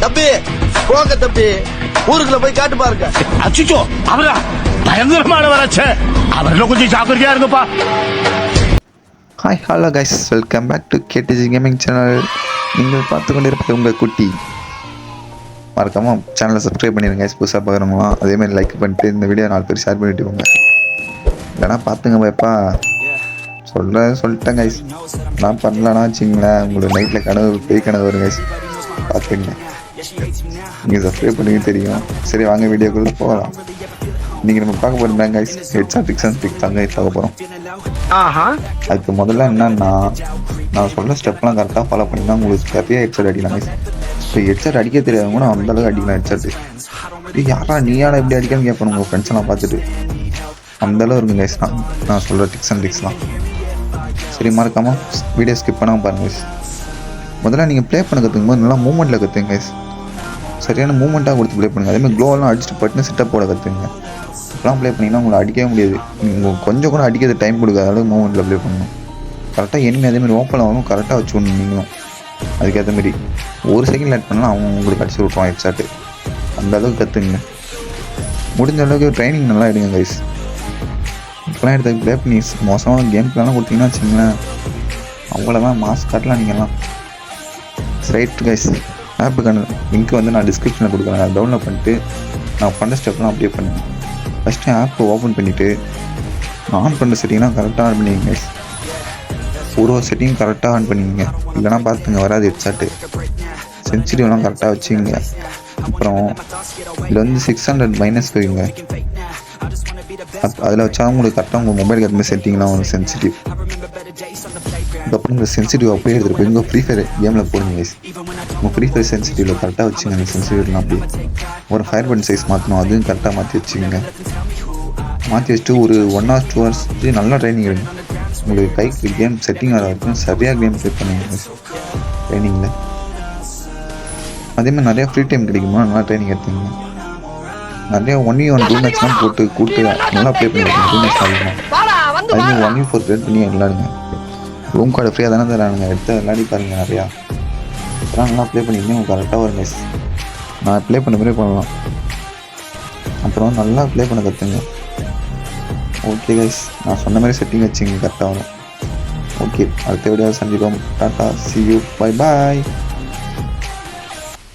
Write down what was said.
தம்பி போங்க தம்பி, ஊருக்குள்ள போய் காட்டு பாருங்க. அச்சுச்சோ, அவரா பயங்கரமான வராச்சே, அவர்ல கொஞ்சம் ஜாக்கிரதையா இருங்கப்பா. Hi hello guys, welcome back to KDG gaming channel. நீங்கள் பார்த்து கொண்டிருப்பது உங்கள் குட்டி. மறக்காமல் சேனலை சப்ஸ்கிரைப் பண்ணிடுங்க கைஸ். புதுசாக பார்க்குறவங்களாம் அதேமாதிரி லைக் பண்ணிட்டு இந்த வீடியோ 4 பேர் ஷேர் பண்ணிட்டு போங்க. இல்லைனா பார்த்துங்க பயப்பா, சொல்லிட்டேன் கைஸ். நான் பண்ணலன்னா வச்சிங்களேன், உங்களுக்கு நைட்டில் கனவு பேய் கனவு வரும் கைஸ், பார்த்துங்க. நீங்கள் சப்ஸ்கிரைப் பண்ணிங்க தெரியும். சரி வாங்க வீடியோக்குள்ளே போகலாம். நீங்கள் நம்ம பார்க்க போகிறோம் guys, headshot tips and tricks தாங்க கைஸ் பார்க்க போகிறோம். அதுக்கு முதல்ல என்னன்னா, நான் சொல்ல ஸ்டெப்லாம் கரெக்டாக ஃபாலோ பண்ணிங்கன்னா உங்களுக்கு நிறைய ஹெட்ஷாட் அடிக்கலாம் கைஸ். இப்போ ஹெட்ஷாட் அடிக்க தெரியாதவங்க கூட அந்தளவுக்கு அடிக்கலாம் ஹெட்ஷாட்டு. யாரா நீயாடா எப்படி அடிக்கணும்னு கேட்பேன் உங்கள் ஃப்ரெண்ட்ஸ்லாம் பார்த்துட்டு. அந்தளவு இருக்குங்க கைஸ் நான் சொல்கிற டிக்ஸ் அண்ட் ட்ரிக்ஸ்லாம். சரி மறக்காமல் வீடியோ ஸ்கிப் பண்ணாமல் பாருங்க கைஸ். முதல்ல நீங்கள் ப்ளே பண்ண கற்றுக்கும் போது நல்லா மூமெண்ட்டில் கற்றுங்க கைஸ். சரியான மூமெண்ட்டாக கொடுத்து ப்ளே பண்ணுங்கள். அதேமாதிரி க்ளோவெல்லாம் அடிச்சுட்டு பட்டுன்னு செட்டப் போட கற்றுங்க. இப்பெல்லாம் ப்ளே பண்ணிங்கன்னா உங்களை அடிக்கவே முடியாது. நீங்கள் கொஞ்சம் கூட அடிக்கிறது டைம் கொடுக்காத அளவுக்கு மூமெண்ட்டில் ப்ளே பண்ணணும். கரெக்டாக எனிமே அதேமாதிரி ஓப்பன் ஆகணும், கரெக்டாக வச்சு விடணும். நீங்களும் அதுக்கேற்ற மாரி ஒரு செகண்ட் லேட் பண்ணலாம், அவங்க உங்களுக்கு அடிச்சு விட்ருவான் ஹெட்ஷாட்டு. அந்த அளவுக்கு கற்றுங்க. முடிஞ்ச அளவுக்கு ட்ரைனிங் நல்லா எடுங்க கைஸ். இப்போலாம் எடுத்து ப்ளே பண்ணி மோசமாக கேம் பிளான்லாம் கொடுத்தீங்கன்னா வச்சுங்களேன், அவ்வளோதான் மாஸ் காட்டலாம் நீங்கள்லாம். ரைட் கைஸ், ஆப்புக்கான லிங்க் வந்து நான் டிஸ்கிரிப்ஷனில் கொடுக்குறேன். அதை டவுன்லோட் பண்ணிட்டு நான் பண்ண ஸ்டெப்லாம் அப்படியே பண்ணுவேன். ஃபஸ்ட்டு ஆப்பை ஓப்பன் பண்ணிவிட்டு ஆன் பண்ணுற செட்டிங்லாம் கரெக்டாக ஆன் பண்ணிங்க கைஸ். ஒரு செட்டிங் கரெக்டாக ஆன் பண்ணிங்க, இல்லைனா பார்த்துங்க வராது ஹெட்ஷாட்டு. சென்சிட்டிவ்லாம் கரெக்டாக வச்சுங்க. அப்புறம் இதில் வந்து 600 மைனஸ் வைங்க. அதில் வச்சா உங்களுக்கு கரெக்டாக உங்கள் மொபைலுக்கு எதுவுமே செட்டிங்லாம் வரும் சென்சிட்டிவ். அதுக்கப்புறம் இந்த சென்சிட்டிவ் அப்படியே எடுத்துகிட்டு போய் உங்கள் ஃப்ரீ ஃபயர் கேமில் போடுங்க கைஸ். உங்கள் ஃப்ரீ ஃபயர் சென்சிட்டிவில் கரெக்டாக வச்சுங்க. அந்த சென்சிட்டிவ்லாம் அப்படியே ஒரு ஃபயர் பட்டன் சைஸ் மாற்றணும், அதுவும் கரெக்டாக மாற்றி வச்சுக்கோங்க. மாற்றி வச்சுட்டு ஒரு 1 or 2 hours நல்லா ட்ரைனிங் எடுங்க. உங்களுக்கு கைக்கு கேம் செட்டிங் ஆகிற வரைக்கும் சரியாக கேம் ப்ளே பண்ணுங்க ட்ரைனிங்கில். அதேமாதிரி நிறையா ஃப்ரீ டைம் கிடைக்குமா, நல்லா ட்ரைனிங் எடுத்துங்க. நிறையா 1v1 2 மேட்ச்லாம் போட்டு கூட்டு நல்லா ப்ளே பண்ணிடுங்க. 2 மேட்ச் ஆடிக்கலாம். அதுமாதிரி 1v4 ப்ளே பண்ணி விளாடுங்க. ரூம் கார்டு ஃப்ரீயாக தானே தரானுங்க, எடுத்து விளையாடி பாருங்க. நிறையா அப்புறம் நல்லா ப்ளே பண்ணிங்கன்னா உங்களுக்கு கரெக்டாக ஒரு மெஸ் நான் ப்ளே பண்ண மாதிரி பண்ணலாம். அப்புறம் நல்லா ப்ளே பண்ண கற்றுங்க. ஓகே கைஸ், நான் சொன்ன மாதிரி செட்டிங் வச்சுங்க, கரெக்டாக வரும். ஓகே, அடுத்த வீடியோ சந்திப்போம். Tata, see you, bye bye.